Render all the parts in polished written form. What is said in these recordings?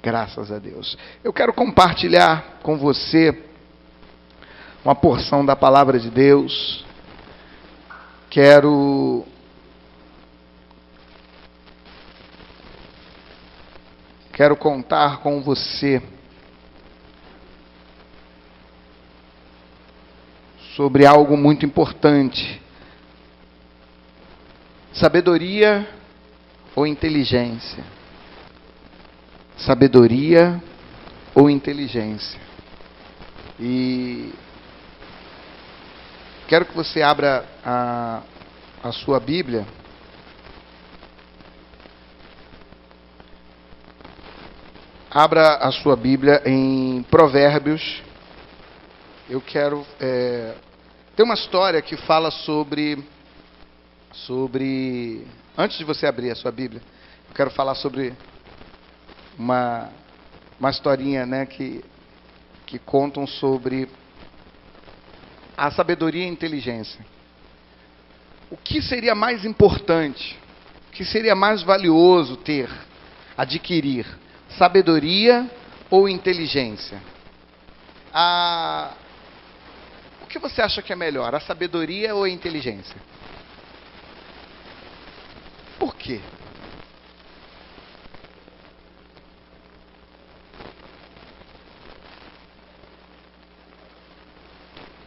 Graças a Deus. Eu quero compartilhar com você uma porção da palavra de Deus. Quero contar com você sobre algo muito importante. Sabedoria ou inteligência? Sabedoria ou inteligência? E quero que você abra a sua Bíblia. Abra a sua Bíblia em Provérbios. Eu quero... tem uma história que fala sobre... Antes de você abrir a sua Bíblia, eu quero falar sobre uma historinha, né, que contam sobre a sabedoria e a inteligência. O que seria mais importante? O que seria mais valioso ter, adquirir? Sabedoria ou inteligência? O que você acha que é melhor, a sabedoria ou a inteligência? Por quê?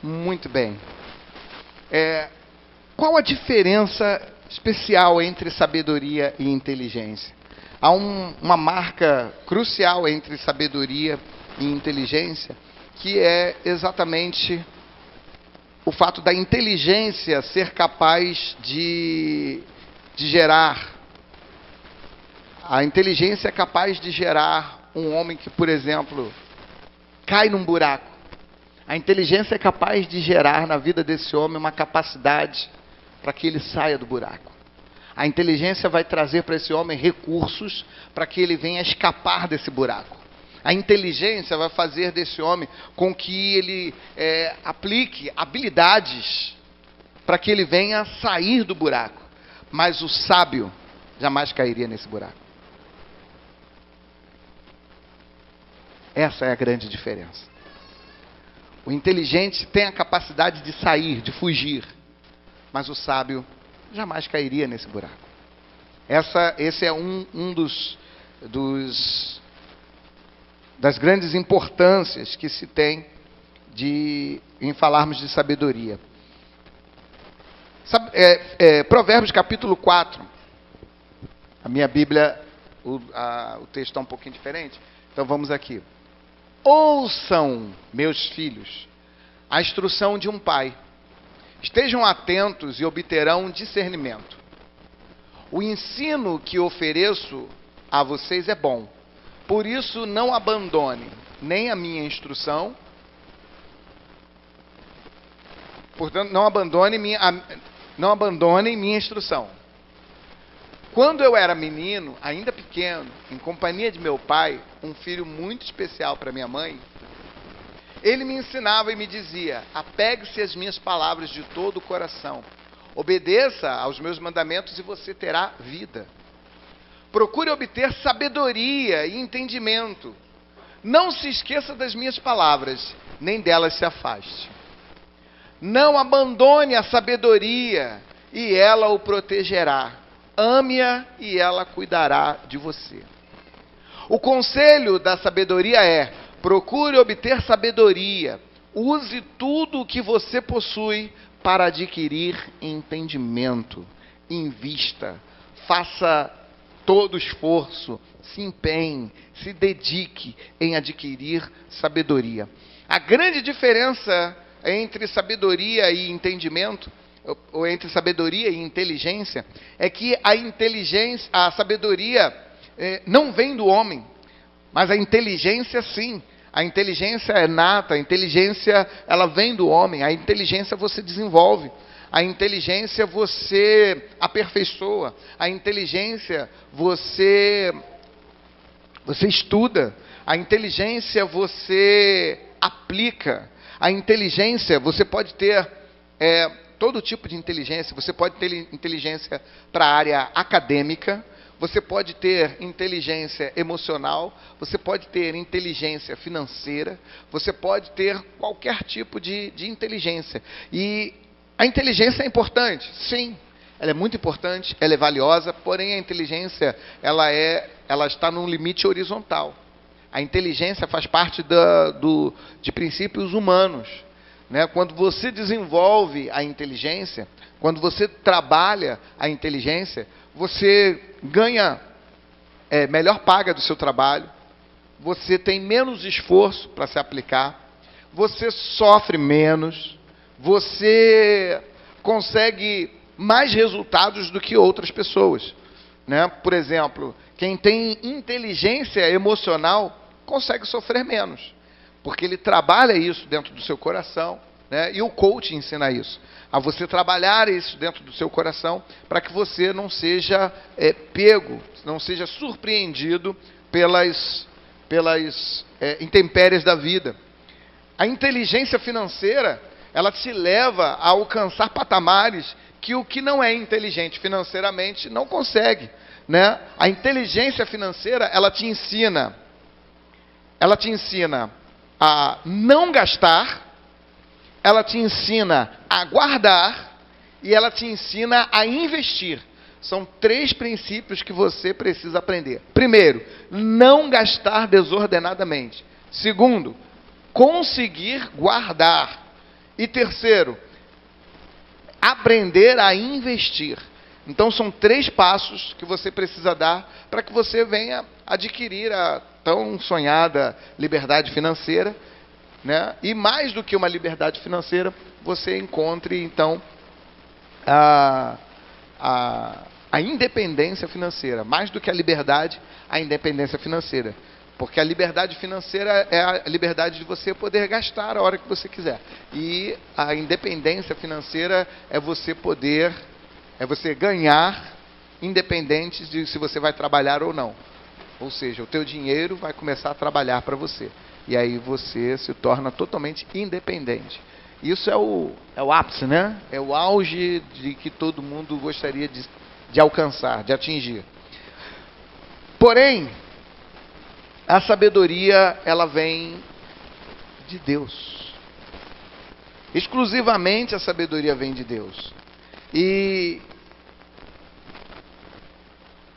Muito bem. Qual a diferença especial entre sabedoria e inteligência? Há uma marca crucial entre sabedoria e inteligência, que é exatamente o fato da inteligência ser capaz de gerar. A inteligência é capaz de gerar um homem que, por exemplo, cai num buraco. A inteligência é capaz de gerar na vida desse homem uma capacidade para que ele saia do buraco. A inteligência vai trazer para esse homem recursos para que ele venha escapar desse buraco. A inteligência vai fazer desse homem com que ele aplique habilidades para que ele venha sair do buraco. Mas o sábio jamais cairia nesse buraco. Essa é a grande diferença. O inteligente tem a capacidade de sair, de fugir. Mas o sábio jamais cairia nesse buraco. Esse é um das grandes importâncias que se tem em falarmos de sabedoria. Provérbios capítulo 4. A minha Bíblia, o texto está um pouquinho diferente. Então vamos aqui. Ouçam, meus filhos, a instrução de um pai. Estejam atentos e obterão discernimento. O ensino que ofereço a vocês é bom. Por isso não abandone nem a minha instrução. Portanto, não abandonem minha instrução. Quando eu era menino, ainda pequeno, em companhia de meu pai, um filho muito especial para minha mãe, ele me ensinava e me dizia: apegue-se às minhas palavras de todo o coração. Obedeça aos meus mandamentos e você terá vida. Procure obter sabedoria e entendimento. Não se esqueça das minhas palavras, nem delas se afaste. Não abandone a sabedoria e ela o protegerá. Ame-a e ela cuidará de você. O conselho da sabedoria é: procure obter sabedoria. Use tudo o que você possui para adquirir entendimento. Invista. Faça todo esforço. Se empenhe. Se dedique em adquirir sabedoria. A grande diferença entre sabedoria e entendimento, ou entre sabedoria e inteligência, é que a sabedoria não vem do homem, mas a inteligência sim. A inteligência é nata, a inteligência ela vem do homem, a inteligência você desenvolve, a inteligência você aperfeiçoa, a inteligência você estuda, a inteligência você aplica, a inteligência você pode ter todo tipo de inteligência. Você pode ter inteligência para a área acadêmica, você pode ter inteligência emocional, você pode ter inteligência financeira, você pode ter qualquer tipo de inteligência. E a inteligência é importante, sim. Ela é muito importante, ela é valiosa, porém a inteligência ela está num limite horizontal. A inteligência faz parte de princípios humanos. Né? Quando você desenvolve a inteligência, quando você trabalha a inteligência, você ganha melhor paga do seu trabalho, você tem menos esforço para se aplicar, você sofre menos, você consegue mais resultados do que outras pessoas. Né? Por exemplo, quem tem inteligência emocional consegue sofrer menos, porque ele trabalha isso dentro do seu coração, né? E o coach ensina isso, a você trabalhar isso dentro do seu coração, para que você não seja pego, não seja surpreendido pelas intempéries da vida. A inteligência financeira, ela te leva a alcançar patamares que o que não é inteligente financeiramente não consegue. Né? A inteligência financeira, ela te ensina a não gastar, ela te ensina a guardar e ela te ensina a investir. São 3 princípios que você precisa aprender. Primeiro, não gastar desordenadamente. Segundo, conseguir guardar. E terceiro, aprender a investir. Então são 3 passos que você precisa dar para que você venha adquirir a tão sonhada liberdade financeira, né? E mais do que uma liberdade financeira, você encontre então a independência financeira. Mais do que a liberdade, a independência financeira. Porque a liberdade financeira é a liberdade de você poder gastar a hora que você quiser. E a independência financeira é você ganhar, independente de se você vai trabalhar ou não. Ou seja, o teu dinheiro vai começar a trabalhar para você. E aí você se torna totalmente independente. Isso é o ápice, né? É o auge de que todo mundo gostaria de alcançar, de atingir. Porém, a sabedoria, ela vem de Deus. Exclusivamente a sabedoria vem de Deus. E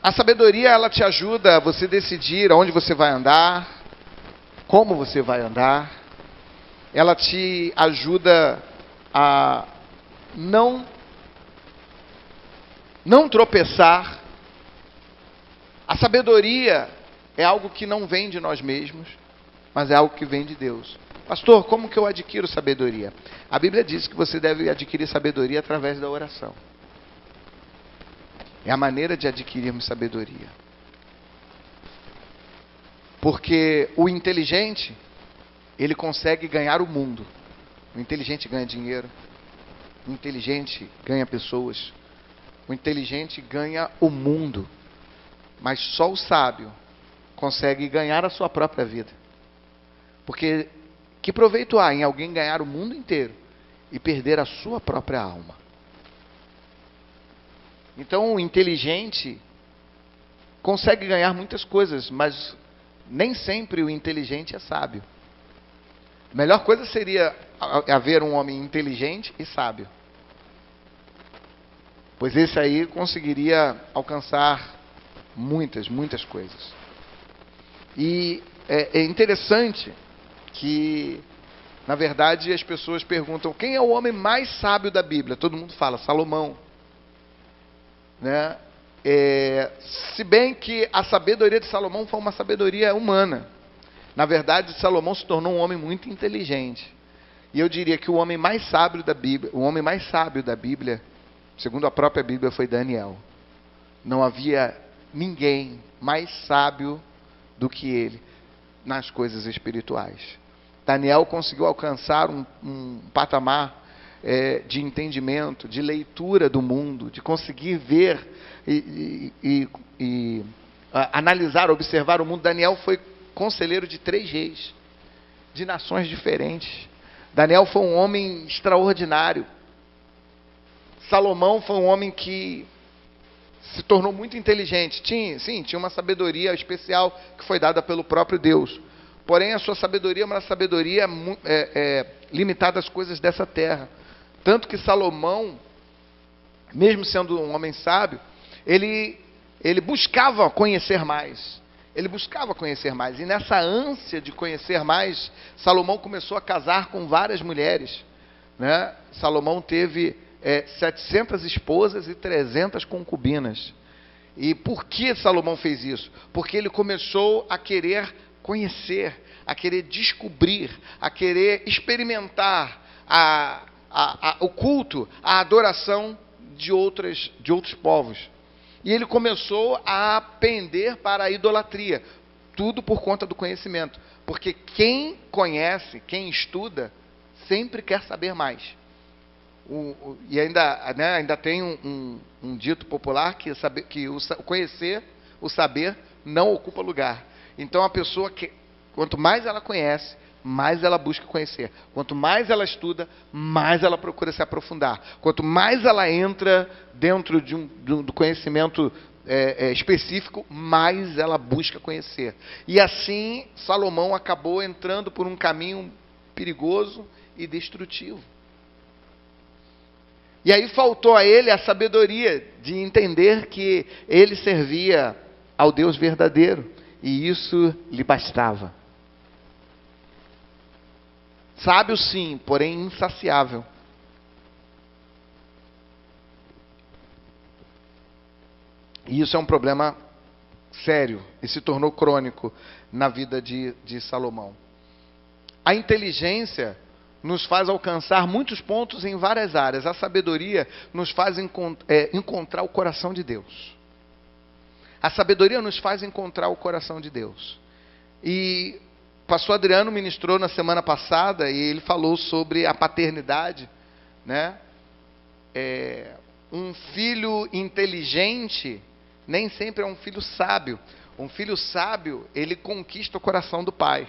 a sabedoria, ela te ajuda a você decidir aonde você vai andar, como você vai andar. Ela te ajuda a não tropeçar. A sabedoria é algo que não vem de nós mesmos, mas é algo que vem de Deus. Pastor, como que eu adquiro sabedoria? A Bíblia diz que você deve adquirir sabedoria através da oração. É a maneira de adquirirmos sabedoria. Porque o inteligente, ele consegue ganhar o mundo. O inteligente ganha dinheiro. O inteligente ganha pessoas. O inteligente ganha o mundo. Mas só o sábio consegue ganhar a sua própria vida. Porque que proveito há em alguém ganhar o mundo inteiro e perder a sua própria alma? Então o inteligente consegue ganhar muitas coisas, mas nem sempre o inteligente é sábio. A melhor coisa seria haver um homem inteligente e sábio. Pois esse aí conseguiria alcançar muitas coisas. E é interessante que, na verdade, as pessoas perguntam quem é o homem mais sábio da Bíblia. Todo mundo fala Salomão. Né? Se bem que a sabedoria de Salomão foi uma sabedoria humana. Na verdade, Salomão se tornou um homem muito inteligente. E eu diria que o homem mais sábio da Bíblia, segundo a própria Bíblia, foi Daniel. Não havia ninguém mais sábio do que ele nas coisas espirituais. Daniel conseguiu alcançar um patamar de entendimento, de leitura do mundo, de conseguir ver e analisar, observar o mundo. Daniel foi conselheiro de 3 reis, de nações diferentes. Daniel foi um homem extraordinário. Salomão foi um homem que se tornou muito inteligente. Tinha uma sabedoria especial que foi dada pelo próprio Deus. Porém, a sua sabedoria é uma sabedoria limitada às coisas dessa terra. Tanto que Salomão, mesmo sendo um homem sábio, ele buscava conhecer mais. Ele buscava conhecer mais. E nessa ânsia de conhecer mais, Salomão começou a casar com várias mulheres. Né? Salomão teve 700 esposas e 300 concubinas. E por que Salomão fez isso? Porque ele começou a querer conhecer, a querer descobrir, a querer experimentar o culto, a adoração de outros povos. E ele começou a pender para a idolatria. Tudo por conta do conhecimento. Porque quem conhece, quem estuda, sempre quer saber mais. E ainda tem um dito popular que o conhecer, o saber, não ocupa lugar. Então a pessoa, quanto mais ela conhece, mais ela busca conhecer. Quanto mais ela estuda, mais ela procura se aprofundar. Quanto mais ela entra dentro do conhecimento específico, mais ela busca conhecer. E assim, Salomão acabou entrando por um caminho perigoso e destrutivo. E aí faltou a ele a sabedoria de entender que ele servia ao Deus verdadeiro. E isso lhe bastava. Sábio sim, porém insaciável. E isso é um problema sério e se tornou crônico na vida de Salomão. A inteligência nos faz alcançar muitos pontos em várias áreas. A sabedoria nos faz encontrar o coração de Deus. A sabedoria nos faz encontrar o coração de Deus. E o pastor Adriano ministrou na semana passada e ele falou sobre a paternidade, né? Um filho inteligente nem sempre é um filho sábio. Um filho sábio, ele conquista o coração do pai,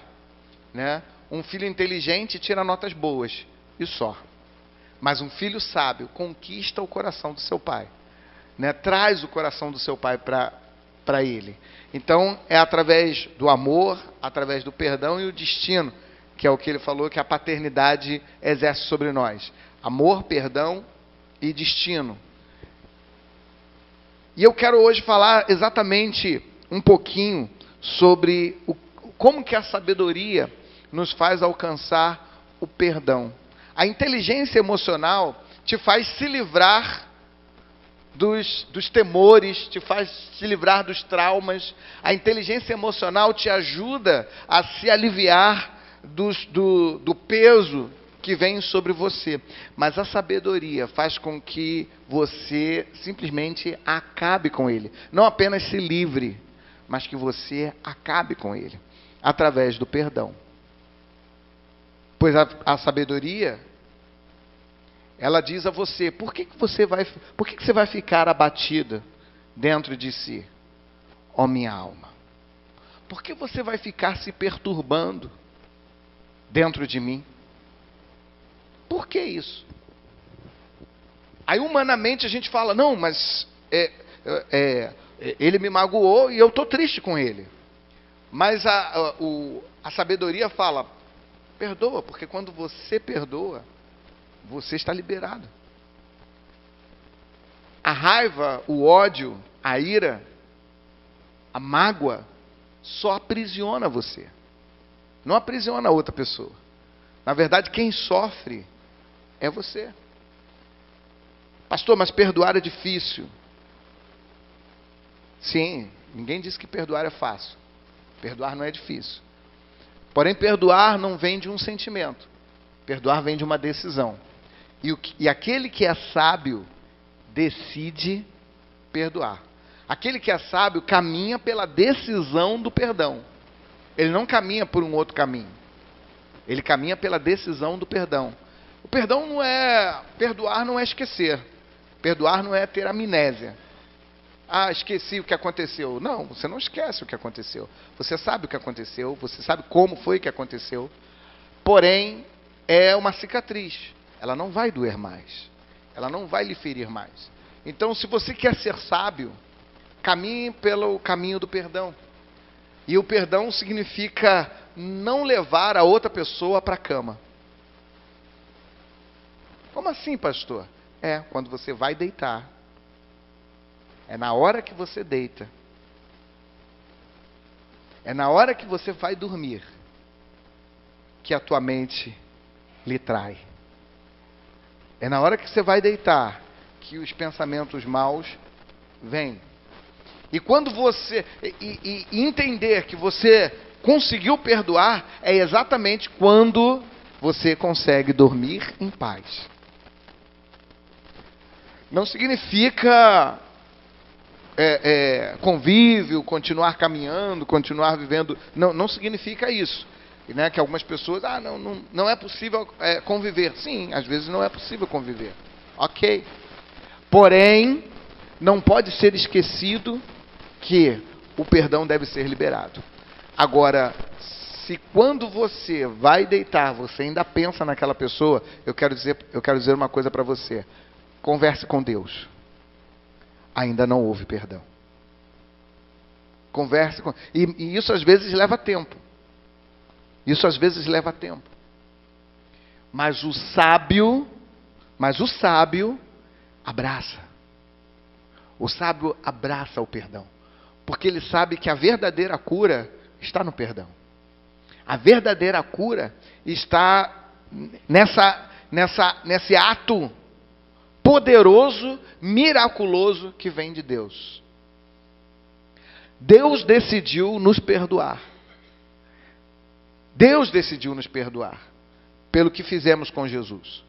né? Um filho inteligente tira notas boas, e só. Mas um filho sábio conquista o coração do seu pai, né? Traz o coração do seu pai para ele. Então, é através do amor, através do perdão e o destino, que é o que ele falou que a paternidade exerce sobre nós. Amor, perdão e destino. E eu quero hoje falar exatamente um pouquinho sobre como que a sabedoria nos faz alcançar o perdão. A inteligência emocional te faz se livrar dos temores, te faz se livrar dos traumas. A inteligência emocional te ajuda a se aliviar do peso que vem sobre você. Mas a sabedoria faz com que você simplesmente acabe com ele. Não apenas se livre, mas que você acabe com ele, através do perdão. Pois a sabedoria, ela diz a você, por que você vai ficar abatida dentro de si, ó minha alma? Por que você vai ficar se perturbando dentro de mim? Por que isso? Aí humanamente a gente fala, não, mas ele me magoou e eu estou triste com ele. Mas a sabedoria fala, perdoa, porque quando você perdoa, você está liberado. A raiva, o ódio, a ira, a mágoa, só aprisiona você. Não aprisiona a outra pessoa. Na verdade, quem sofre é você. Pastor, mas perdoar é difícil. Sim, ninguém disse que perdoar é fácil. Perdoar não é difícil. Porém, perdoar não vem de um sentimento. Perdoar vem de uma decisão. E aquele que é sábio decide perdoar. Aquele que é sábio caminha pela decisão do perdão. Ele não caminha por um outro caminho. Ele caminha pela decisão do perdão. O perdão não é... Perdoar não é esquecer. Perdoar não é ter amnésia. Ah, esqueci o que aconteceu. Não, você não esquece o que aconteceu. Você sabe o que aconteceu, você sabe como foi que aconteceu. Porém, é uma cicatriz. Ela não vai doer mais. Ela não vai lhe ferir mais. Então, se você quer ser sábio, caminhe pelo caminho do perdão. E o perdão significa não levar a outra pessoa para a cama. Como assim, pastor? Quando você vai deitar. É na hora que você deita. É na hora que você vai dormir que a tua mente lhe trai. É na hora que você vai deitar que os pensamentos maus vêm. E quando você entender que você conseguiu perdoar, é exatamente quando você consegue dormir em paz. Não significa convívio, continuar caminhando, continuar vivendo. Não significa isso. Né? Que algumas pessoas, não é possível conviver. Sim, às vezes não é possível conviver. Ok. Porém, não pode ser esquecido que o perdão deve ser liberado. Agora, se quando você vai deitar, você ainda pensa naquela pessoa, eu quero dizer uma coisa para você. Converse com Deus. Ainda não houve perdão. Converse com... E isso às vezes leva tempo. Mas o sábio abraça. O sábio abraça o perdão. Porque ele sabe que a verdadeira cura está no perdão. A verdadeira cura está nesse ato poderoso, miraculoso que vem de Deus. Deus decidiu nos perdoar. Deus decidiu nos perdoar pelo que fizemos com Jesus.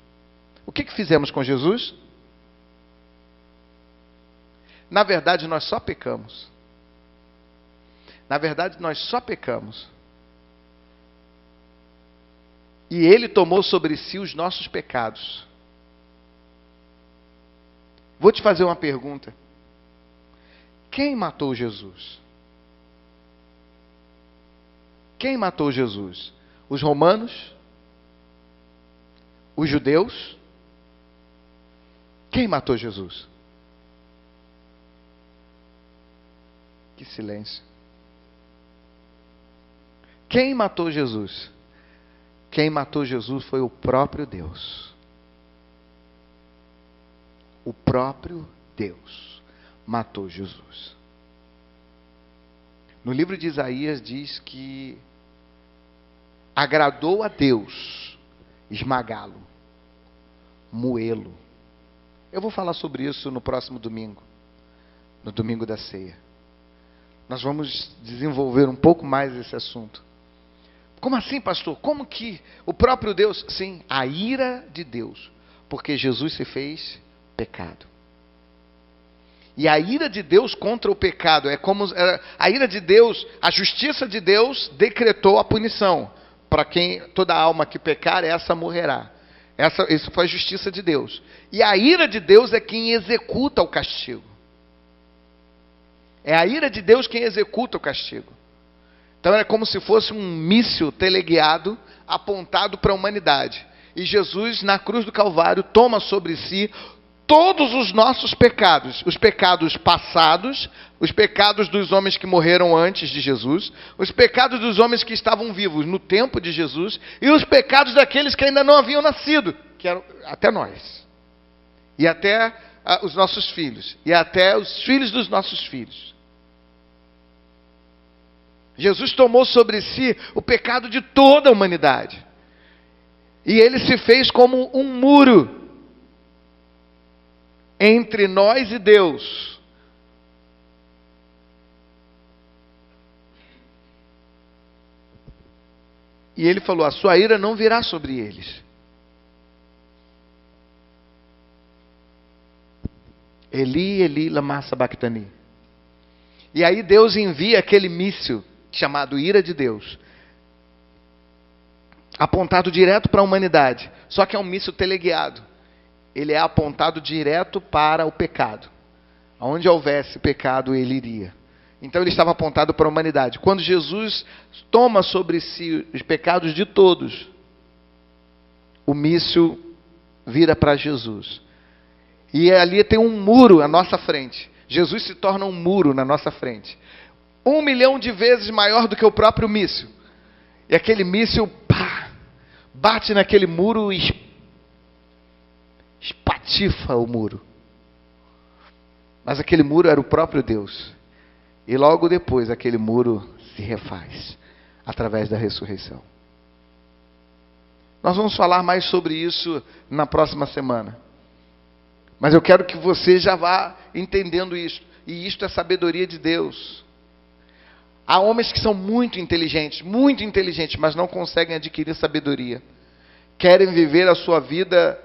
O que fizemos com Jesus? Na verdade, nós só pecamos. E Ele tomou sobre si os nossos pecados. Vou te fazer uma pergunta. Quem matou Jesus? Quem matou Jesus? Os romanos? Os judeus? Quem matou Jesus? Que silêncio. Quem matou Jesus? Quem matou Jesus foi o próprio Deus. O próprio Deus matou Jesus. No livro de Isaías diz que agradou a Deus esmagá-lo, moê-lo. Eu vou falar sobre isso no próximo domingo, no domingo da ceia. Nós vamos desenvolver um pouco mais esse assunto. Como assim, pastor? Como que o próprio Deus? Sim, a ira de Deus, porque Jesus se fez pecado. E a ira de Deus contra o pecado é como a ira de Deus, a justiça de Deus decretou a punição. Para quem toda alma que pecar, essa morrerá. Isso foi a justiça de Deus. E a ira de Deus é quem executa o castigo. É a ira de Deus quem executa o castigo. Então é como se fosse um míssil teleguiado apontado para a humanidade. E Jesus, na cruz do Calvário, toma sobre si todos os nossos pecados. Os pecados passados, os pecados dos homens que morreram antes de Jesus, os pecados dos homens que estavam vivos no tempo de Jesus, e os pecados daqueles que ainda não haviam nascido, que eram até nós. E até os nossos filhos. E até os filhos dos nossos filhos. Jesus tomou sobre si o pecado de toda a humanidade. E ele se fez como um muro entre nós e Deus. E ele falou: a sua ira não virá sobre eles. Eli, Eli, lama sabachthani. E aí Deus envia aquele míssil chamado ira de Deus, apontado direto para a humanidade. Só que é um míssil teleguiado. Ele é apontado direto para o pecado. Onde houvesse pecado, ele iria. Então ele estava apontado para a humanidade. Quando Jesus toma sobre si os pecados de todos, o míssil vira para Jesus. E ali tem um muro à nossa frente. Jesus se torna um muro na nossa frente. 1 milhão de vezes maior do que o próprio míssil. E aquele míssil, pá, bate naquele muro e espatifa o muro. Mas aquele muro era o próprio Deus. E logo depois aquele muro se refaz através da ressurreição. Nós vamos falar mais sobre isso na próxima semana. Mas eu quero que você já vá entendendo isso. E isto é sabedoria de Deus. Há homens que são muito inteligentes, mas não conseguem adquirir sabedoria. Querem viver a sua vida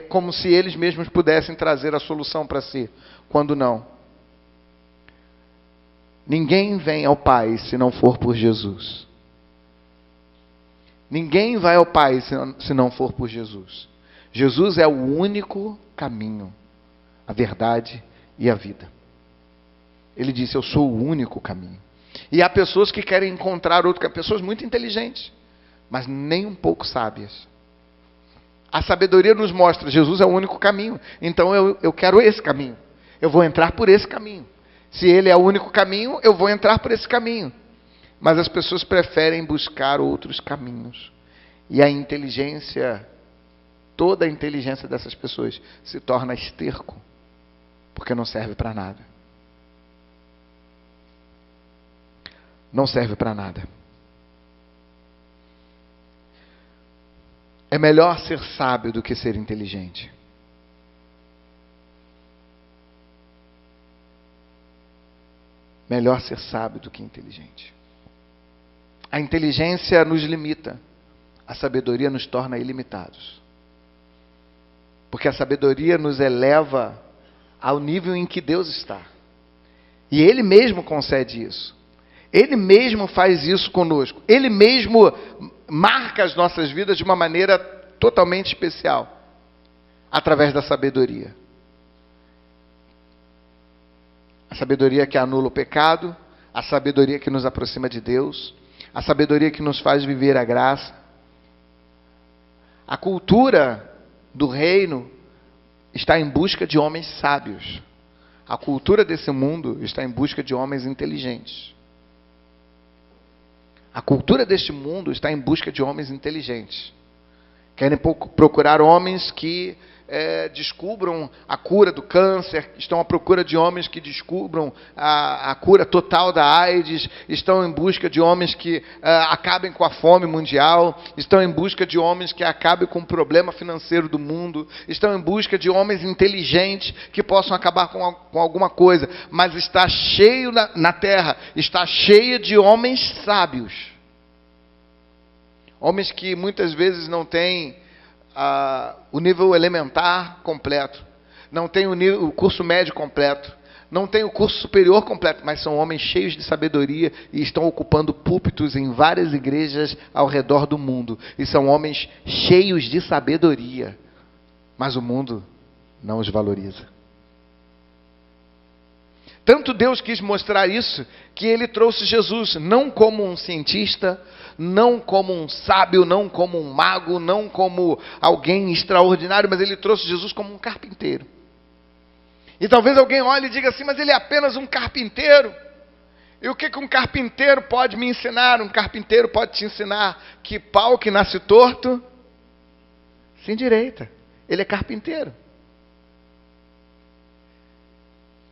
como se eles mesmos pudessem trazer a solução para si, quando não. Ninguém vem ao Pai se não for por Jesus. Ninguém vai ao Pai se não for por Jesus. Jesus é o único caminho, a verdade e a vida. Ele disse, eu sou o único caminho. E há pessoas que querem encontrar outro caminho, pessoas muito inteligentes, mas nem um pouco sábias. A sabedoria nos mostra, Jesus é o único caminho, então eu quero esse caminho. Eu vou entrar por esse caminho. Se ele é o único caminho, eu vou entrar por esse caminho. Mas as pessoas preferem buscar outros caminhos. E a inteligência, toda a inteligência dessas pessoas se torna esterco, porque não serve para nada. Não serve para nada. É melhor ser sábio do que ser inteligente. Melhor ser sábio do que inteligente. A inteligência nos limita. A sabedoria nos torna ilimitados. Porque a sabedoria nos eleva ao nível em que Deus está. E Ele mesmo concede isso. Ele mesmo faz isso conosco. Ele mesmo marca as nossas vidas de uma maneira totalmente especial. Através da sabedoria. A sabedoria que anula o pecado, a sabedoria que nos aproxima de Deus, a sabedoria que nos faz viver a graça. A cultura do reino está em busca de homens sábios. A cultura desse mundo está em busca de homens inteligentes. A cultura deste mundo está em busca de homens inteligentes. Querem procurar homens que descubram a cura do câncer, estão à procura de homens que descubram a cura total da AIDS, estão em busca de homens que acabem com a fome mundial, estão em busca de homens que acabem com o problema financeiro do mundo, estão em busca de homens inteligentes que possam acabar com alguma coisa, mas está cheio na terra, está cheia de homens sábios. Homens que muitas vezes não têm o nível elementar completo, não tem o curso médio completo, não tem o curso superior completo, mas são homens cheios de sabedoria e estão ocupando púlpitos em várias igrejas ao redor do mundo. E são homens cheios de sabedoria, mas o mundo não os valoriza. Tanto Deus quis mostrar isso, que Ele trouxe Jesus, não como um cientista, não como um sábio, não como um mago, não como alguém extraordinário, mas Ele trouxe Jesus como um carpinteiro. E talvez alguém olhe e diga assim, mas ele é apenas um carpinteiro. E o que um carpinteiro pode me ensinar? Um carpinteiro pode te ensinar que pau que nasce torto se endireita. Ele é carpinteiro.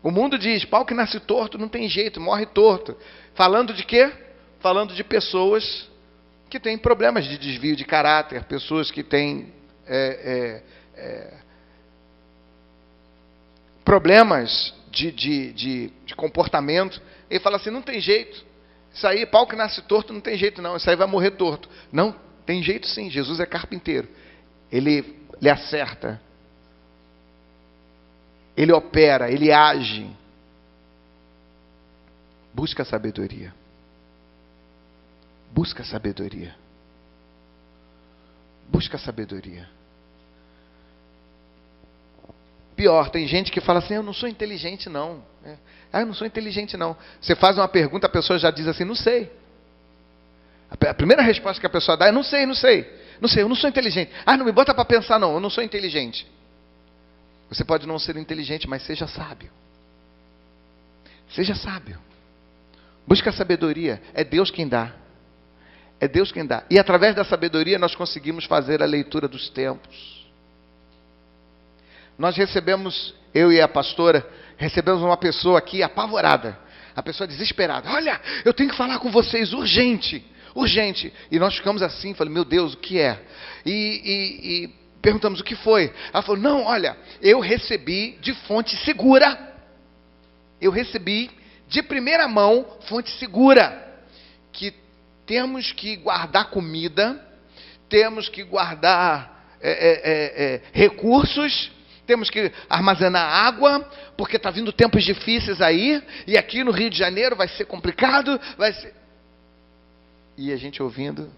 O mundo diz, pau que nasce torto não tem jeito, morre torto. Falando de quê? Falando de pessoas que têm problemas de desvio de caráter, pessoas que têm problemas de comportamento. Ele fala assim, não tem jeito. Isso aí, pau que nasce torto, não tem jeito não. Isso aí vai morrer torto. Não, tem jeito sim. Jesus é carpinteiro. Ele acerta. Ele opera, ele age. Busca sabedoria. Busca sabedoria. Busca sabedoria. Pior, tem gente que fala assim, eu não sou inteligente não. Eu não sou inteligente não. Você faz uma pergunta, a pessoa já diz assim, não sei. A primeira resposta que a pessoa dá é, não sei, eu não sou inteligente. Não me bota para pensar não, eu não sou inteligente. Você pode não ser inteligente, mas seja sábio. Seja sábio. Busca a sabedoria. É Deus quem dá. É Deus quem dá. E através da sabedoria nós conseguimos fazer a leitura dos tempos. Nós recebemos, eu e a pastora, recebemos uma pessoa aqui apavorada. A pessoa desesperada. Olha, eu tenho que falar com vocês urgente. Urgente. E nós ficamos assim, falei, meu Deus, o que é? E perguntamos o que foi. Ela falou, não, olha, eu recebi de fonte segura. Eu recebi de primeira mão, fonte segura, que temos que guardar comida, temos que guardar recursos, temos que armazenar água, porque está vindo tempos difíceis aí, e aqui no Rio de Janeiro vai ser complicado, vai ser... E a gente ouvindo...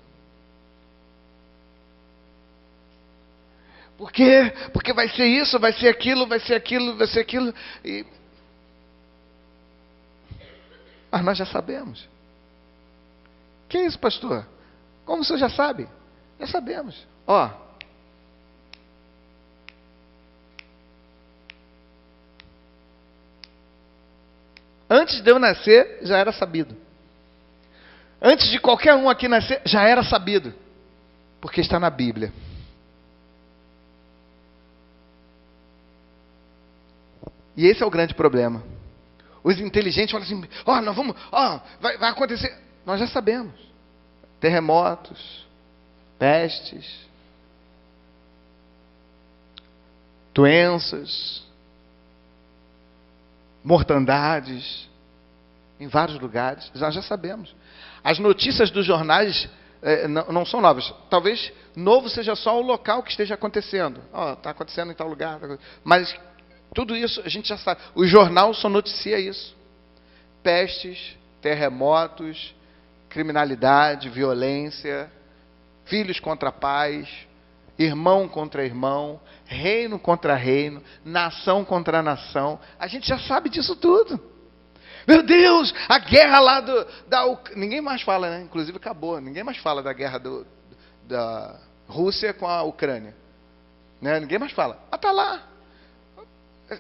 Por quê? Porque vai ser isso, vai ser aquilo, vai ser aquilo, vai ser aquilo. Mas nós já sabemos. Que é isso, pastor? Como o senhor já sabe? Já sabemos. Ó. Antes de eu nascer, já era sabido. Antes de qualquer um aqui nascer, já era sabido. Porque está na Bíblia. E esse é o grande problema. Os inteligentes falam assim, nós vamos, vai acontecer. Nós já sabemos. Terremotos, pestes, doenças, mortandades, em vários lugares. Nós já sabemos. As notícias dos jornais não são novas. Talvez novo seja só o local que esteja acontecendo. Está acontecendo em tal lugar. Mas tudo isso a gente já sabe. O jornal só noticia isso. Pestes, terremotos, criminalidade, violência, filhos contra pais, irmão contra irmão, reino contra reino, nação contra nação. A gente já sabe disso tudo. Meu Deus, a guerra lá da Ucrânia. Ninguém mais fala, né? Inclusive acabou. Ninguém mais fala da guerra da Rússia com a Ucrânia. Né? Ninguém mais fala. Mas está lá.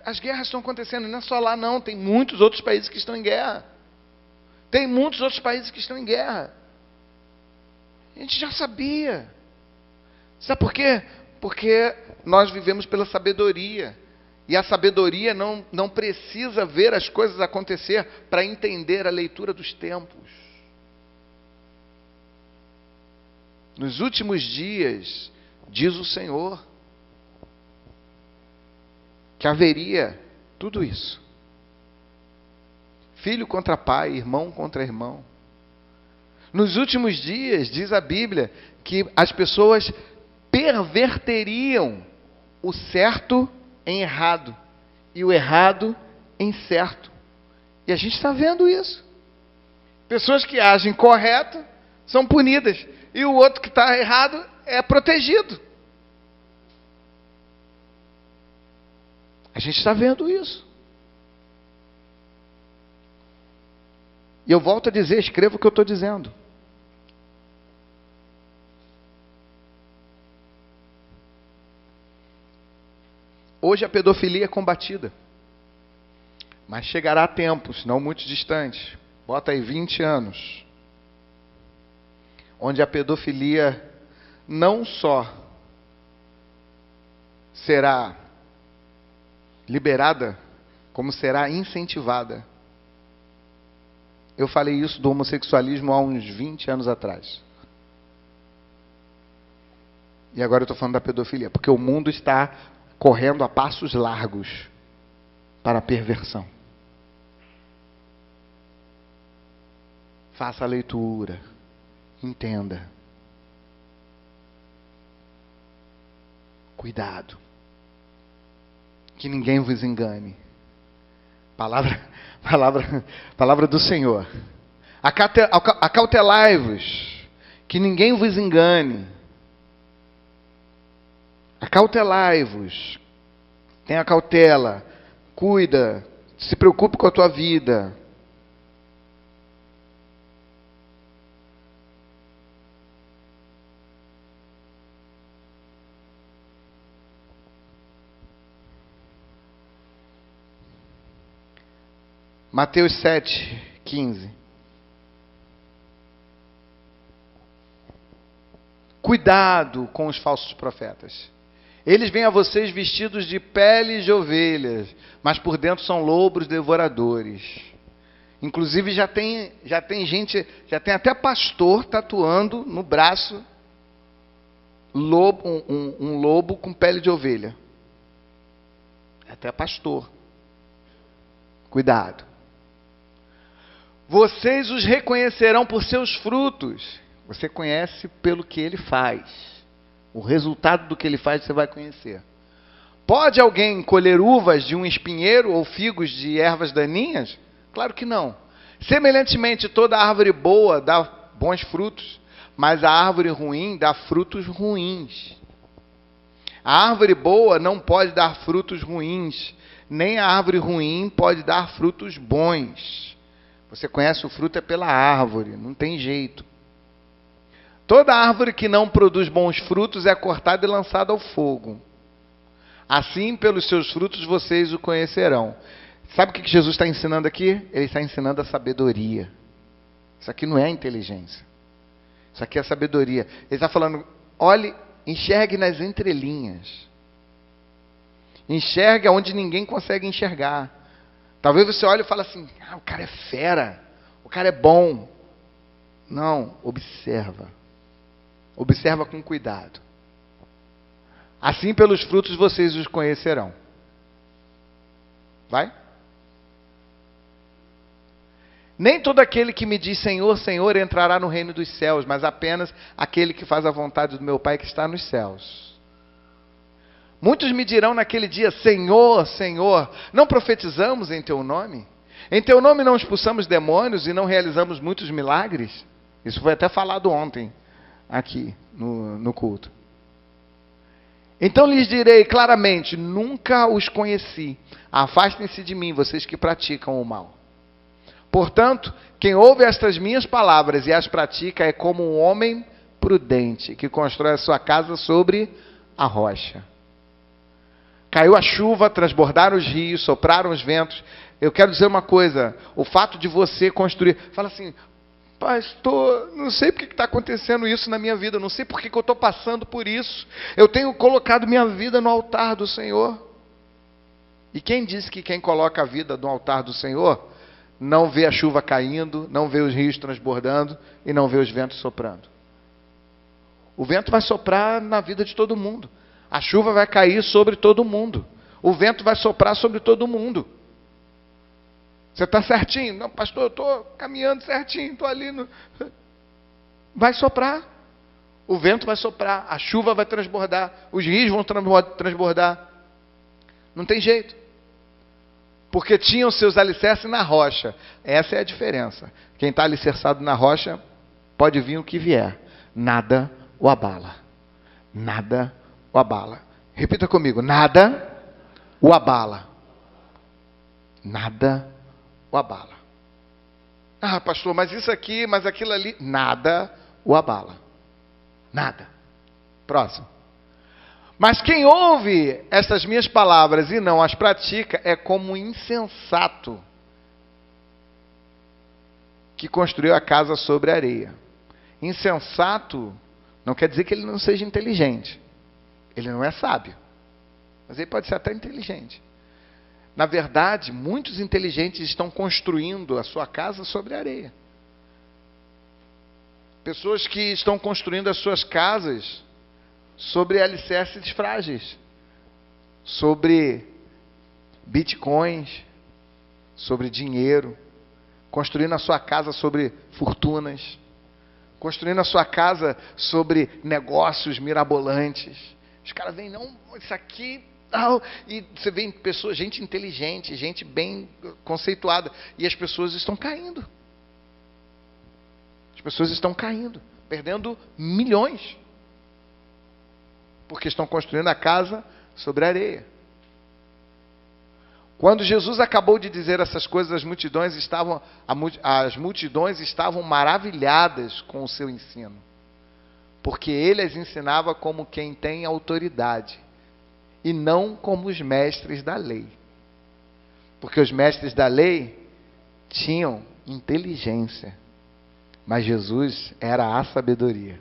As guerras estão acontecendo, não é só lá não, tem muitos outros países que estão em guerra. Tem muitos outros países que estão em guerra. A gente já sabia. Sabe por quê? Porque nós vivemos pela sabedoria. E a sabedoria não precisa ver as coisas acontecer para entender a leitura dos tempos. Nos últimos dias, diz o Senhor, que haveria tudo isso. Filho contra pai, irmão contra irmão. Nos últimos dias, diz a Bíblia, que as pessoas perverteriam o certo em errado e o errado em certo. E a gente está vendo isso. Pessoas que agem correto são punidas e o outro que está errado é protegido. A gente está vendo isso. E eu volto a dizer, escreva o que eu estou dizendo. Hoje a pedofilia é combatida. Mas chegará tempos, não muito distantes, bota aí 20 anos, onde a pedofilia não só será liberada, como será incentivada. Eu falei isso do homossexualismo há uns 20 anos atrás. E agora eu estou falando da pedofilia, porque o mundo está correndo a passos largos para a perversão. Faça a leitura, entenda. Cuidado. Que ninguém vos engane. Palavra do Senhor. Acautelai-vos, que ninguém vos engane. Acautelai-vos. Tenha cautela. Cuida. Se preocupe com a tua vida. Mateus 7:15. Cuidado com os falsos profetas. Eles vêm a vocês vestidos de peles de ovelhas, mas por dentro são lobos devoradores. Inclusive já tem gente, já tem até pastor tatuando no braço um lobo com pele de ovelha. Até pastor. Cuidado. Vocês os reconhecerão por seus frutos. Você conhece pelo que ele faz. O resultado do que ele faz você vai conhecer. Pode alguém colher uvas de um espinheiro ou figos de ervas daninhas? Claro que não. Semelhantemente, toda árvore boa dá bons frutos, mas a árvore ruim dá frutos ruins. A árvore boa não pode dar frutos ruins, nem a árvore ruim pode dar frutos bons. Você conhece o fruto é pela árvore, não tem jeito. Toda árvore que não produz bons frutos é cortada e lançada ao fogo. Assim, pelos seus frutos, vocês o conhecerão. Sabe o que Jesus está ensinando aqui? Ele está ensinando a sabedoria. Isso aqui não é inteligência. Isso aqui é sabedoria. Ele está falando, olhe, enxergue nas entrelinhas. Enxergue onde ninguém consegue enxergar. Talvez você olhe e fale assim, o cara é fera, o cara é bom. Não, observa. Observa com cuidado. Assim pelos frutos vocês os conhecerão. Vai? Nem todo aquele que me diz Senhor, Senhor entrará no reino dos céus, mas apenas aquele que faz a vontade do meu Pai que está nos céus. Muitos me dirão naquele dia, Senhor, Senhor, não profetizamos em teu nome? Em teu nome não expulsamos demônios e não realizamos muitos milagres? Isso foi até falado ontem, aqui no culto. Então lhes direi claramente, nunca os conheci. Afastem-se de mim, vocês que praticam o mal. Portanto, quem ouve estas minhas palavras e as pratica é como um homem prudente, que constrói a sua casa sobre a rocha. Caiu a chuva, transbordaram os rios, sopraram os ventos. Eu quero dizer uma coisa, o fato de você construir... Fala assim, pastor, não sei porque está acontecendo isso na minha vida, não sei porque que eu estou passando por isso. Eu tenho colocado minha vida no altar do Senhor. E quem disse que quem coloca a vida no altar do Senhor não vê a chuva caindo, não vê os rios transbordando e não vê os ventos soprando? O vento vai soprar na vida de todo mundo. A chuva vai cair sobre todo mundo. O vento vai soprar sobre todo mundo. Você está certinho? Não, pastor, eu estou caminhando certinho, estou ali no... Vai soprar. O vento vai soprar, a chuva vai transbordar, os rios vão transbordar. Não tem jeito. Porque tinham seus alicerces na rocha. Essa é a diferença. Quem está alicerçado na rocha, pode vir o que vier. Nada o abala. Nada o abala. Repita comigo. Nada o abala. Nada o abala. Ah, pastor, mas isso aqui, mas aquilo ali. Nada o abala. Nada. Próximo. Mas quem ouve estas minhas palavras e não as pratica é como um insensato que construiu a casa sobre a areia. Insensato não quer dizer que ele não seja inteligente. Ele não é sábio. Mas ele pode ser até inteligente. Na verdade, muitos inteligentes estão construindo a sua casa sobre a areia. Pessoas que estão construindo as suas casas sobre alicerces frágeis, sobre bitcoins, sobre dinheiro, construindo a sua casa sobre fortunas, construindo a sua casa sobre negócios mirabolantes. Os caras vêm, não, isso aqui, não. E você vê pessoas, gente inteligente, gente bem conceituada, e as pessoas estão caindo. As pessoas estão caindo, perdendo milhões. Porque estão construindo a casa sobre a areia. Quando Jesus acabou de dizer essas coisas, as multidões estavam maravilhadas com o seu ensino. Porque ele as ensinava como quem tem autoridade. E não como os mestres da lei. Porque os mestres da lei tinham inteligência, mas Jesus era a sabedoria.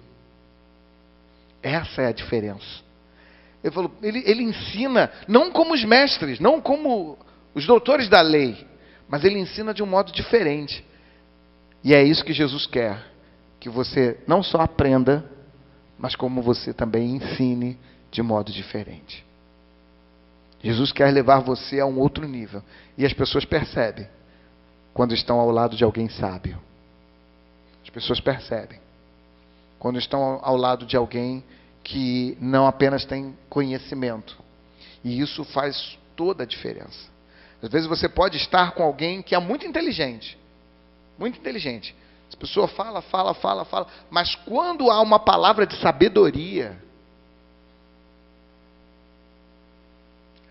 Essa é a diferença. Ele falou, ele ensina, não como os mestres, não como os doutores da lei, mas ele ensina de um modo diferente. E é isso que Jesus quer, que você não só aprenda, mas como você também ensine de modo diferente. Jesus quer levar você a um outro nível. E as pessoas percebem quando estão ao lado de alguém sábio. As pessoas percebem quando estão ao lado de alguém que não apenas tem conhecimento. E isso faz toda a diferença. Às vezes você pode estar com alguém que é muito inteligente. Muito inteligente. Essa pessoa fala, mas quando há uma palavra de sabedoria,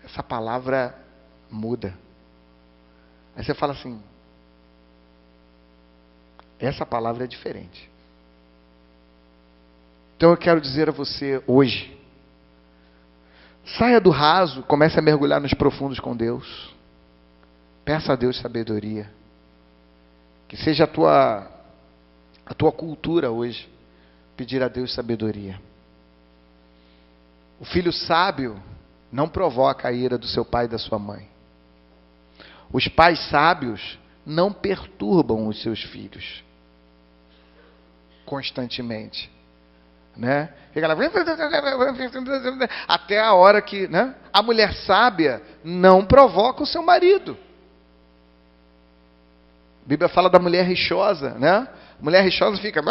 essa palavra muda. Aí você fala assim, essa palavra é diferente. Então eu quero dizer a você hoje, saia do raso, comece a mergulhar nos profundos com Deus. Peça a Deus sabedoria. Que seja a tua cultura hoje, pedir a Deus sabedoria. O filho sábio não provoca a ira do seu pai e da sua mãe. Os pais sábios não perturbam os seus filhos constantemente, né? Até a hora que, né? A mulher sábia não provoca o seu marido. A Bíblia fala da mulher rixosa, né? A mulher rixosa fica...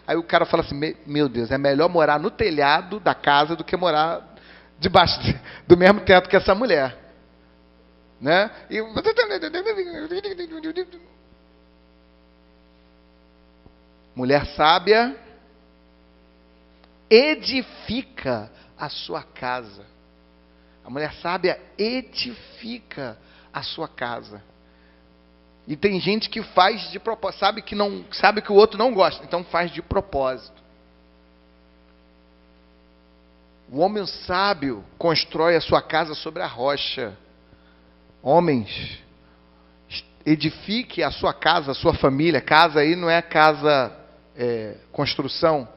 Aí o cara fala assim, meu Deus, é melhor morar no telhado da casa do que morar debaixo do mesmo teto que essa mulher. Né? E... Mulher sábia edifica a sua casa. A mulher sábia edifica a sua casa. E tem gente que faz de propósito, sabe que o outro não gosta, então faz de propósito. O homem sábio constrói a sua casa sobre a rocha. Homens, edifique a sua casa, a sua família. Casa aí não é casa, construção,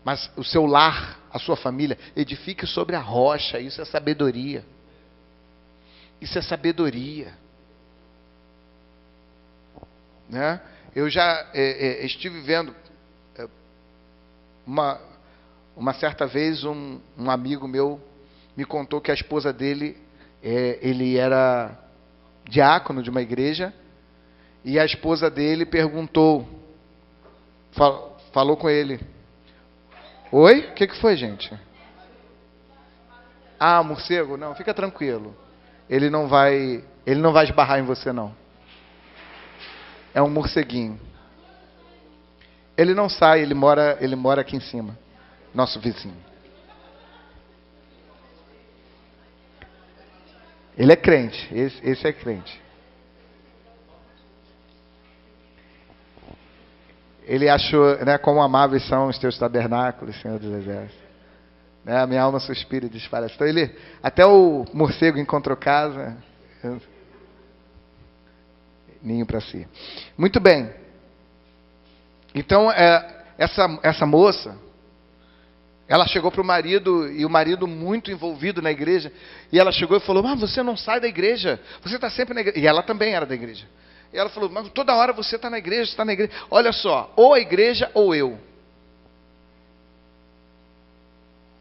mas o seu lar, a sua família. Edifique sobre a rocha. Isso é sabedoria. Isso é sabedoria. Né? Eu já estive vendo uma certa vez um amigo meu me contou que a esposa dele, ele era diácono de uma igreja, e a esposa dele perguntou, falou com ele, oi? O que foi, gente? Ah, morcego? Não, fica tranquilo, ele não vai esbarrar em você não. É um morceguinho. Ele não sai, ele mora aqui em cima. Nosso vizinho. Ele é crente. Esse é crente. Ele achou, né, como amáveis são os teus tabernáculos, Senhor dos Exércitos. Né, a minha alma suspira e desfalece. Então até o morcego encontrou casa. Ninho para si. Muito bem. Então, essa moça, ela chegou para o marido, e o marido muito envolvido na igreja, e ela chegou e falou, mas você não sai da igreja, você está sempre na igreja. E ela também era da igreja. E ela falou, mas toda hora você está na igreja, está na igreja. Olha só, ou a igreja ou eu.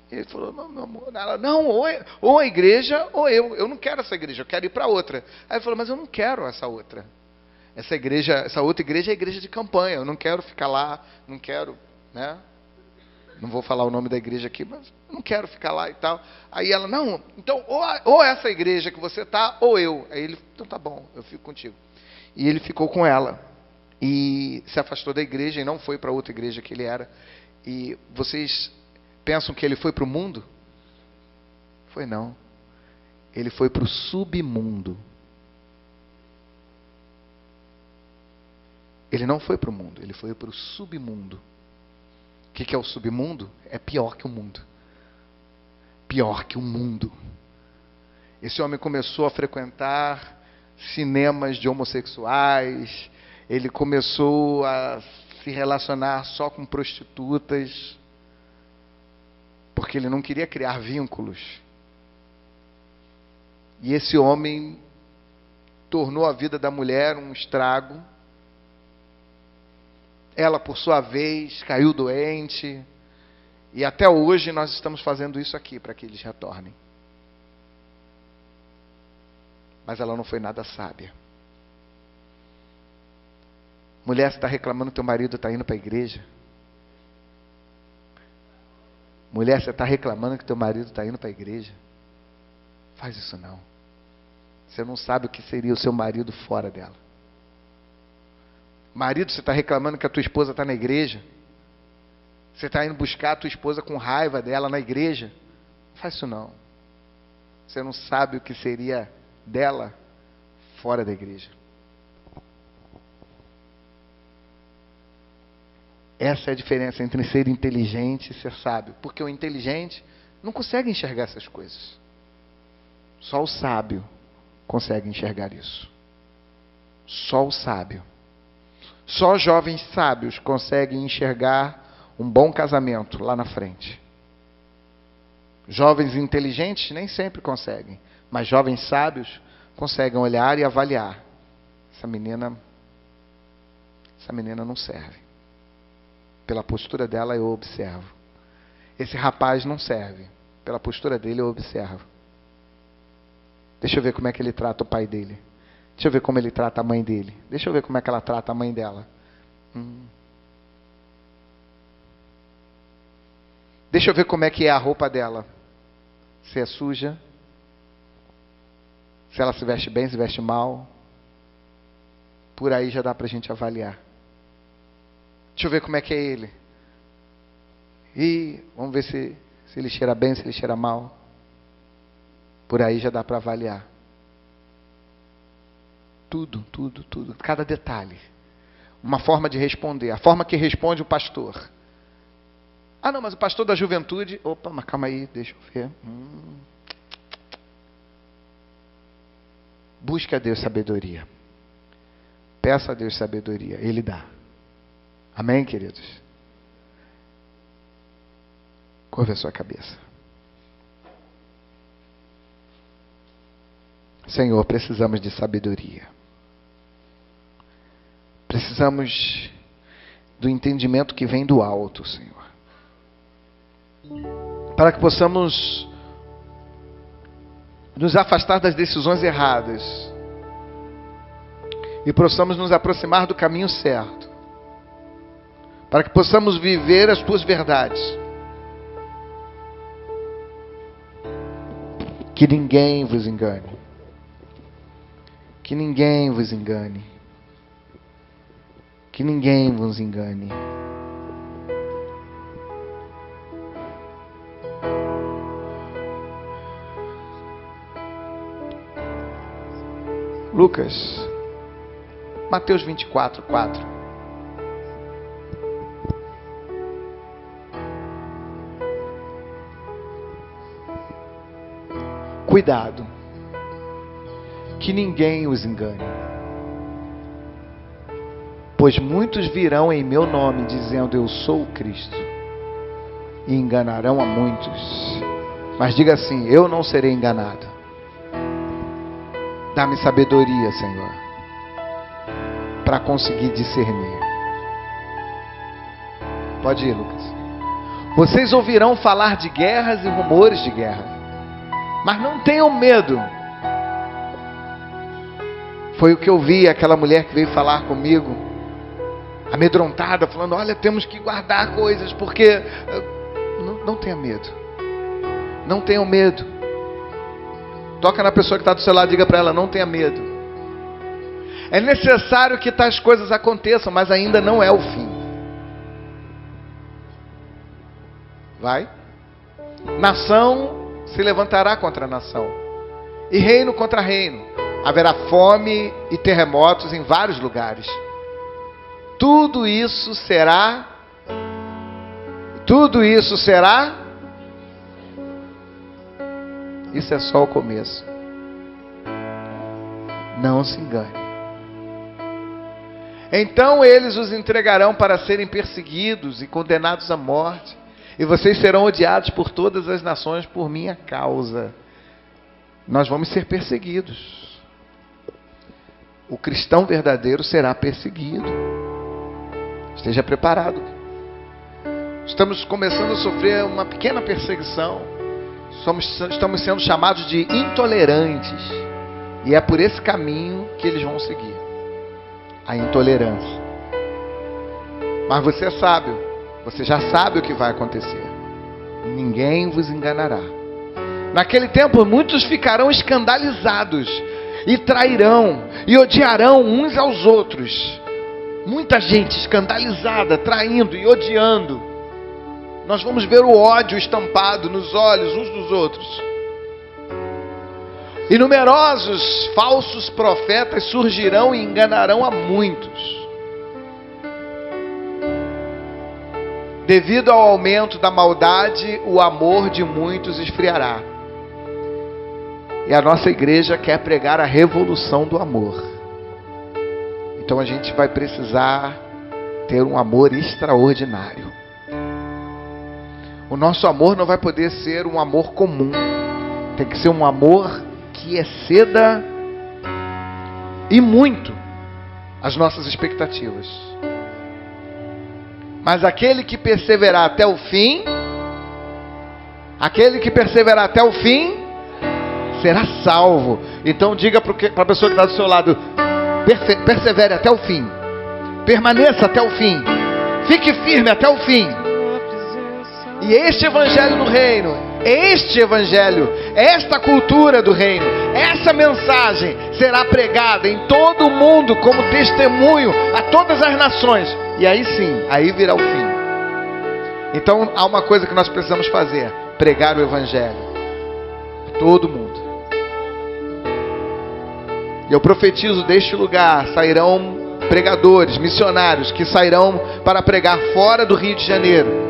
E ele falou, não, meu amor, ela, não, ou a igreja ou eu não quero essa igreja, eu quero ir para outra. Aí ele falou, mas eu não quero essa outra. Essa outra igreja é a igreja de campanha, eu não quero ficar lá, não quero, né? Não vou falar o nome da igreja aqui, mas eu não quero ficar lá e tal. Aí ela, não, então ou essa igreja que você está, ou eu. Aí ele, então tá bom, eu fico contigo. E ele ficou com ela, e se afastou da igreja, e não foi para outra igreja que ele era. E vocês pensam que ele foi para o mundo? Foi não. Ele foi para o submundo. Ele não foi para o mundo, ele foi para o submundo. O que é o submundo? É pior que o mundo. Pior que o mundo. Esse homem começou a frequentar cinemas de homossexuais, ele começou a se relacionar só com prostitutas, porque ele não queria criar vínculos. E esse homem tornou a vida da mulher um estrago. Ela, por sua vez, caiu doente. E até hoje nós estamos fazendo isso aqui para que eles retornem. Mas ela não foi nada sábia. Mulher, você está reclamando que teu marido está indo para a igreja? Mulher, você está reclamando que teu marido está indo para a igreja? Faz isso não. Você não sabe o que seria o seu marido fora dela. Marido, você está reclamando que a tua esposa está na igreja? Você está indo buscar a tua esposa com raiva dela na igreja? Não faz isso não. Você não sabe o que seria dela fora da igreja. Essa é a diferença entre ser inteligente e ser sábio. Porque o inteligente não consegue enxergar essas coisas. Só o sábio consegue enxergar isso. Só o sábio. Só jovens sábios conseguem enxergar um bom casamento lá na frente. Jovens inteligentes nem sempre conseguem, mas jovens sábios conseguem olhar e avaliar. Essa menina não serve. Pela postura dela eu observo. Esse rapaz não serve. Pela postura dele eu observo. Deixa eu ver como é que ele trata o pai dele. Deixa eu ver como ele trata a mãe dele. Deixa eu ver como é que ela trata a mãe dela. Deixa eu ver como é que é a roupa dela. Se é suja. Se ela se veste bem, se veste mal. Por aí já dá pra gente avaliar. Deixa eu ver como é que é ele. E vamos ver se ele cheira bem, se ele cheira mal. Por aí já dá para avaliar. Tudo. Cada detalhe. Uma forma de responder. A forma que responde o pastor. Ah, não, mas o pastor da juventude... Opa, mas calma aí, deixa eu ver. Busque a Deus sabedoria. Peça a Deus sabedoria. Ele dá. Amém, queridos? Curva a sua cabeça. Senhor, precisamos de sabedoria. Precisamos do entendimento que vem do alto, Senhor. Para que possamos nos afastar das decisões erradas e possamos nos aproximar do caminho certo. Para que possamos viver as tuas verdades. Que ninguém vos engane. Que ninguém vos engane. Que ninguém vos engane. Lucas, Mateus 24:4. Cuidado, que ninguém os engane. Pois muitos virão em meu nome dizendo eu sou o Cristo, e enganarão a muitos. Mas diga assim: eu não serei enganado. Dá-me sabedoria, Senhor, para conseguir discernir. Pode ir, Lucas. Vocês ouvirão falar de guerras e rumores de guerra, mas não tenham medo. Foi o que eu vi aquela mulher que veio falar comigo, amedrontada, falando: olha, temos que guardar coisas, porque... Não tenha medo. Não tenham medo. Toca na pessoa que está do seu lado e diga para ela: não tenha medo. É necessário que tais coisas aconteçam, mas ainda não é o fim. Vai. Nação se levantará contra nação, e reino contra reino. Haverá fome e terremotos em vários lugares. Tudo isso será. Isso é só o começo. Não se engane. Então eles os entregarão para serem perseguidos e condenados à morte, e vocês serão odiados por todas as nações por minha causa. Nós vamos ser perseguidos. O cristão verdadeiro será perseguido. Esteja preparado. Estamos começando a sofrer uma pequena perseguição. Estamos sendo chamados de intolerantes. E é por esse caminho que eles vão seguir. A intolerância. Mas você é sábio. Você já sabe o que vai acontecer. Ninguém vos enganará. Naquele tempo muitos ficarão escandalizados e trairão e odiarão uns aos outros. Muita gente escandalizada, traindo e odiando. Nós vamos ver o ódio estampado nos olhos uns dos outros. E numerosos falsos profetas surgirão e enganarão a muitos. Devido ao aumento da maldade, o amor de muitos esfriará. E a nossa igreja quer pregar a revolução do amor. Então a gente vai precisar ter um amor extraordinário. O nosso amor não vai poder ser um amor comum. Tem que ser um amor que exceda e muito as nossas expectativas. Mas aquele que perseverar até o fim, será salvo. Então diga para a pessoa que está do seu lado: persevere até o fim, permaneça até o fim, fique firme até o fim. E este evangelho do reino, esta cultura do reino, essa mensagem será pregada em todo o mundo como testemunho a todas as nações. E aí sim, aí virá o fim. Então há uma coisa que nós precisamos fazer: pregar o evangelho a todo mundo. E eu profetizo, deste lugar sairão pregadores, missionários que sairão para pregar fora do Rio de Janeiro.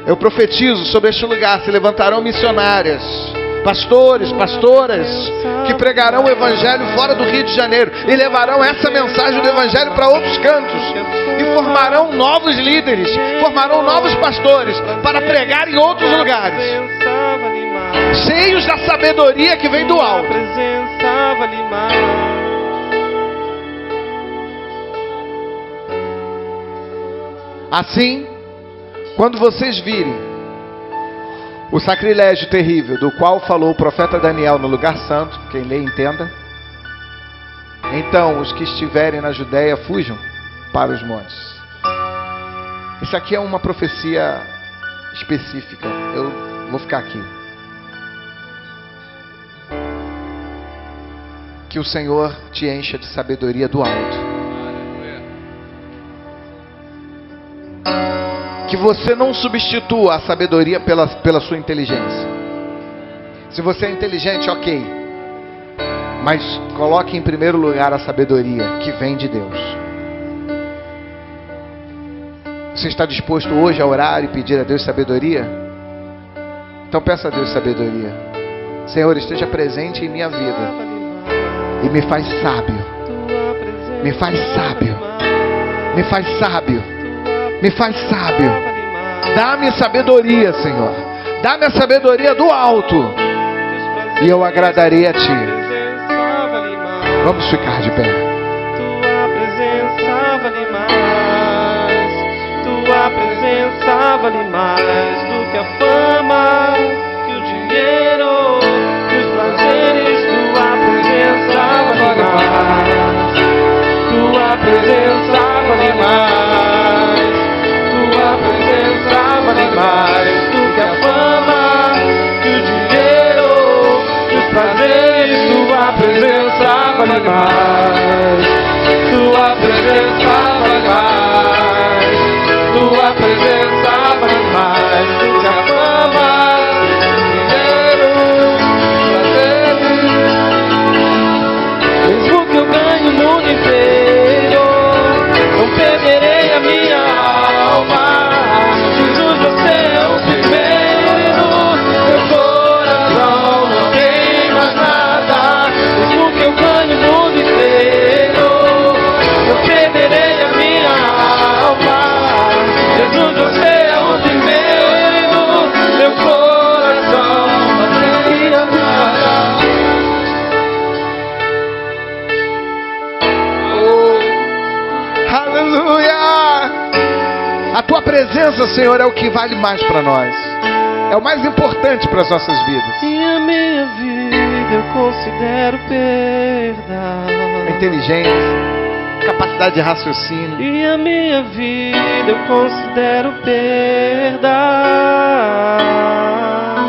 Eu profetizo, sobre este lugar se levantarão missionárias, pastores, pastoras, que pregarão o evangelho fora do Rio de Janeiro e levarão essa mensagem do evangelho para outros cantos, e formarão novos líderes, formarão novos pastores para pregar em outros lugares, cheios da sabedoria que vem do alto. Assim, quando vocês virem o sacrilégio terrível do qual falou o profeta Daniel no lugar santo, quem lê entenda, então os que estiverem na Judéia fujam para os montes. Isso aqui é uma profecia específica. Eu vou ficar aqui. Que o Senhor te encha de sabedoria do alto. Que você não substitua a sabedoria pela sua inteligência. Se você é inteligente, ok. Mas coloque em primeiro lugar a sabedoria que vem de Deus. Você está disposto hoje a orar e pedir a Deus sabedoria? Então peça a Deus sabedoria. Senhor, esteja presente em minha vida e me faz sábio. Me faz sábio. Me faz sábio. Me faz sábio. Dá-me sabedoria, Senhor. Dá-me a sabedoria do alto, e eu agradarei a Ti. Vamos ficar de pé. Tua presença vale mais. Tua presença vale mais do que a fama, que o dinheiro, que os prazeres. Tua presença vale mais. Tua presença vale mais. Tua presença vale mais do que a fama, que o dinheiro, que os prazeres. Tua presença vale mais. Tua presença vale mais. Tua presença vale mais do que a fama, dinheiro, prazeres. Mesmo que eu ganhe o mundo inteiro, não perderei a minha alma. Jesus, você é o primeiro. Meu coração não tem mais nada. Mesmo que eu ganhe o mundo presença, Senhor, é o que vale mais para nós. É o mais importante para as nossas vidas. E a minha vida eu considero perda. Inteligência, capacidade de raciocínio. E a minha vida eu considero perda.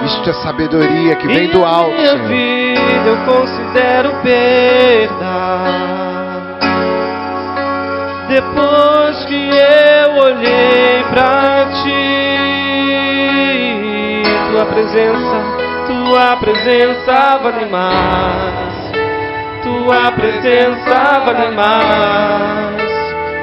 Isto é sabedoria que vem do alto, Senhor. E a minha vida eu considero perda. Depois que eu olhei pra Ti, Tua presença vale mais. Tua presença vale mais.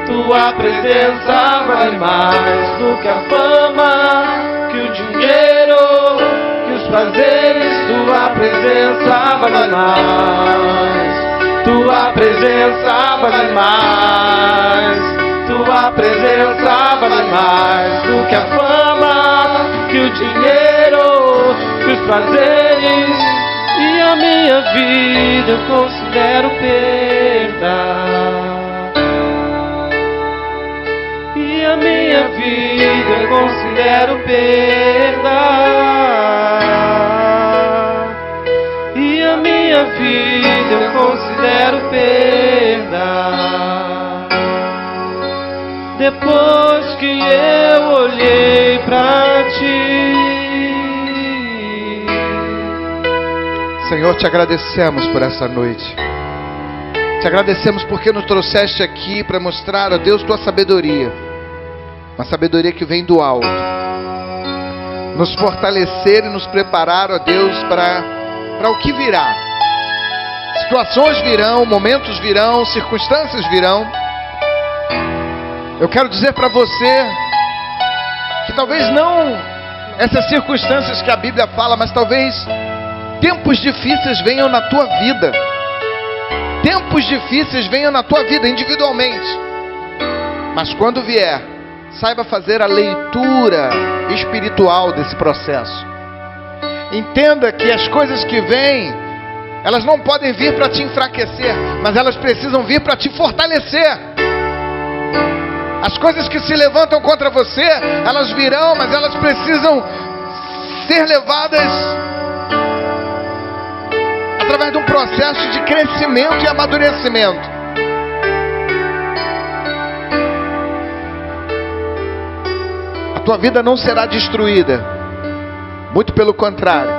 Tua presença vale mais do que a fama, que o dinheiro, que os prazeres. Tua presença vale mais. Tua presença vale mais. Tua presença vale mais do que a fama, que o dinheiro, que os prazeres. E a minha vida eu considero perda. E a minha vida eu considero perda. E a minha vida eu considero perda. Depois que eu olhei pra Ti. Senhor, te agradecemos por essa noite. Te agradecemos porque nos trouxeste aqui para mostrar, ó Deus, Tua sabedoria. Uma sabedoria que vem do alto. Nos fortalecer e nos preparar, ó Deus, para o que virá. Situações virão, momentos virão, circunstâncias virão. Eu quero dizer para você que talvez não essas circunstâncias que a Bíblia fala, mas talvez tempos difíceis venham na tua vida. Tempos difíceis venham na tua vida individualmente. Mas quando vier, saiba fazer a leitura espiritual desse processo. Entenda que as coisas que vêm, elas não podem vir para te enfraquecer, mas elas precisam vir para te fortalecer. As coisas que se levantam contra você, elas virão, mas elas precisam ser levadas através de um processo de crescimento e amadurecimento. A tua vida não será destruída, muito pelo contrário.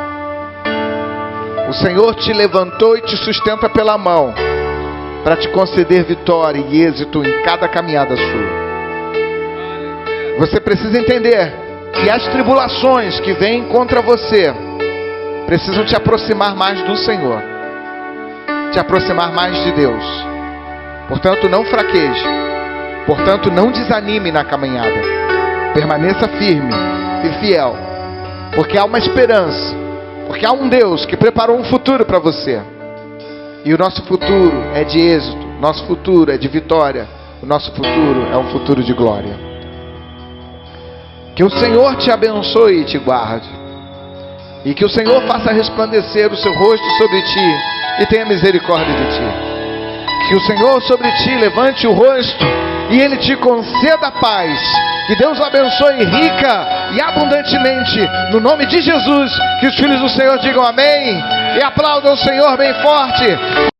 O Senhor te levantou e te sustenta pela mão para te conceder vitória e êxito em cada caminhada sua. Você precisa entender que as tribulações que vêm contra você precisam te aproximar mais do Senhor, te aproximar mais de Deus. Portanto, não fraqueje. Portanto, não desanime na caminhada. Permaneça firme e fiel, porque há uma esperança, porque há um Deus que preparou um futuro para você. E o nosso futuro é de êxito, nosso futuro é de vitória, o nosso futuro é um futuro de glória. Que o Senhor te abençoe e te guarde, e que o Senhor faça resplandecer o seu rosto sobre ti e tenha misericórdia de ti. Que o Senhor sobre ti levante o rosto e Ele te conceda paz. Que Deus o abençoe rica e abundantemente, no nome de Jesus. Que os filhos do Senhor digam amém e aplaudam o Senhor bem forte.